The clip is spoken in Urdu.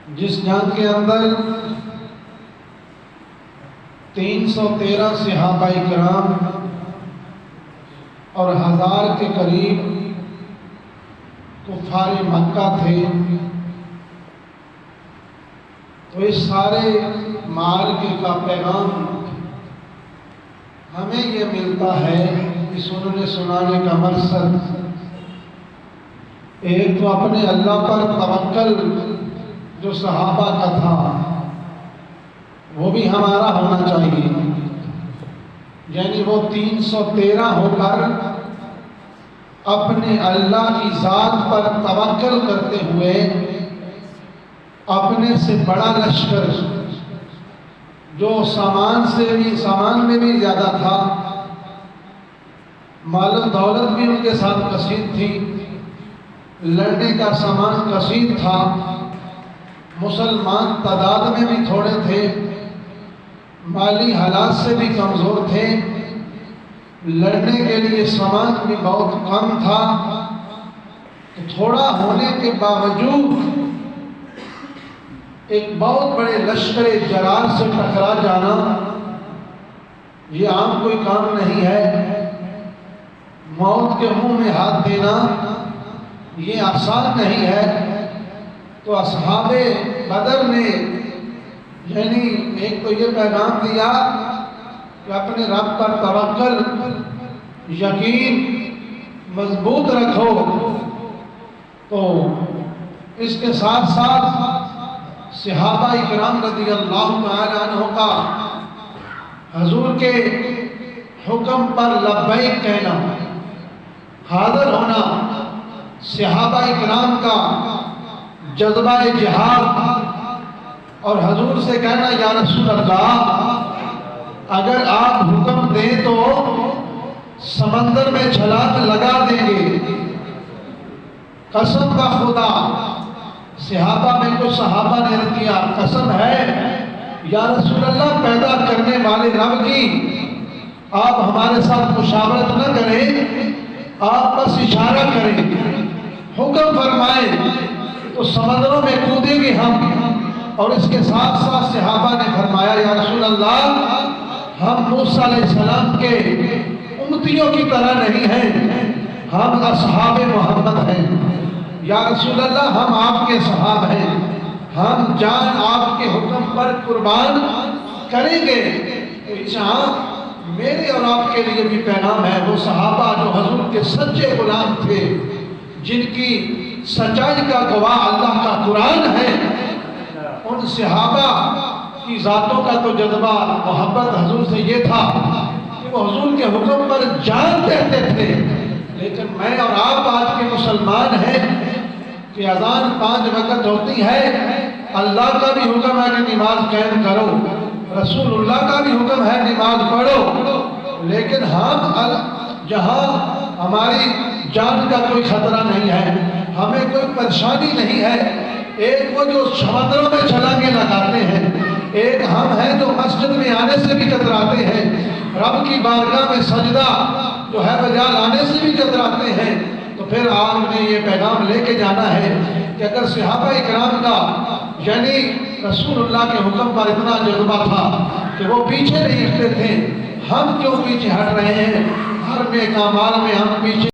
جس جنگ کے اندر 313 صحابہ کرام اور 1000 کے قریب کفار مکہ تھے، تو اس سارے معرکے کا پیغام ہمیں یہ ملتا ہے کہ سننے سنانے کا مقصد ایک تو اپنے اللہ پر توکل جو صحابہ کا تھا وہ بھی ہمارا ہونا چاہیے، یعنی وہ 313 ہو کر اپنے اللہ کی ذات پر توکل کرتے ہوئے اپنے سے بڑا لشکر جو سامان میں بھی زیادہ تھا، مال و دولت بھی ان کے ساتھ کثیر تھی، لڑنے کا سامان کثیر تھا، مسلمان تعداد میں بھی تھوڑے تھے، مالی حالات سے بھی کمزور تھے، لڑنے کے لیے سامان بھی بہت کم تھا، تو تھوڑا ہونے کے باوجود ایک بہت بڑے لشکر جرار سے ٹکرا جانا یہ عام کوئی کام نہیں ہے، موت کے منہ میں ہاتھ دینا یہ آسان نہیں ہے۔ تو اصحاب بدر نے یعنی ایک تو یہ پیغام دیا کہ اپنے رب پر توکل یقین مضبوط رکھو، تو اس کے ساتھ ساتھ صحابہ اکرام رضی اللہ تعالی عنہ کا حضور کے حکم پر لبیک کہنا، حاضر ہونا، صحابہ اکرام کا جذبہ جہاد اور حضور سے کہنا یا رسول اللہ اگر آپ حکم دیں تو سمندر میں چھلانگ لگا دیں گے، قسم کا خدا۔ صحابہ میں کو صحابہ نے کیا قسم ہے یا رسول اللہ پیدا کرنے والے رب کی آپ ہمارے ساتھ مشاورت نہ کریں، آپ بس اشارہ کریں، حکم فرمائیں تو سمندروں میں کودیں گے ہم۔ اور اس کے ساتھ ساتھ صحابہ نے فرمایا یا رسول اللہ ہم موسیٰ علیہ السلام کے امتیوں کی طرح نہیں ہیں، ہم اصحاب محمد ہیں، یا رسول اللہ ہم آپ کے صحاب ہیں، ہم جان آپ کے حکم پر قربان کریں گے۔ جہاں میرے اور آپ کے لیے بھی پیغام ہے، وہ صحابہ جو حضور کے سچے غلام تھے، جن کی سچائی کا گواہ اللہ کا قرآن ہے، ان صحابہ کی ذاتوں کا تو جذبہ محبت حضور سے یہ تھا کہ وہ حضور کے حکم پر جان دیتے تھے۔ لیکن میں اور آپ آج کے مسلمان ہیں کہ اذان 5 وقت ہوتی ہے، اللہ کا بھی حکم ہے کہ نماز قائم کرو، رسول اللہ کا بھی حکم ہے نماز پڑھو، لیکن ہم جہاں ہماری جان کا کوئی خطرہ نہیں ہے، ہمیں کوئی پریشانی نہیں ہے، ایک وہ جو سمندروں میں چھلانگیں لگاتے ہیں، ایک ہم ہیں جو مسجد میں آنے سے بھی کتراتے ہیں، رب کی بارگاہ میں سجدہ جو ہے بجا لانے سے بھی کتراتے ہیں، تو پھر آپ نے یہ پیغام لے کے جانا ہے کہ اگر صحابہ اکرام کا یعنی رسول اللہ کے حکم پر اتنا جذبہ تھا کہ وہ پیچھے نہیں ہٹتے تھے، ہم کیوں پیچھے ہٹ رہے ہیں؟ ہر نیک اعمال میں ہم پیچھے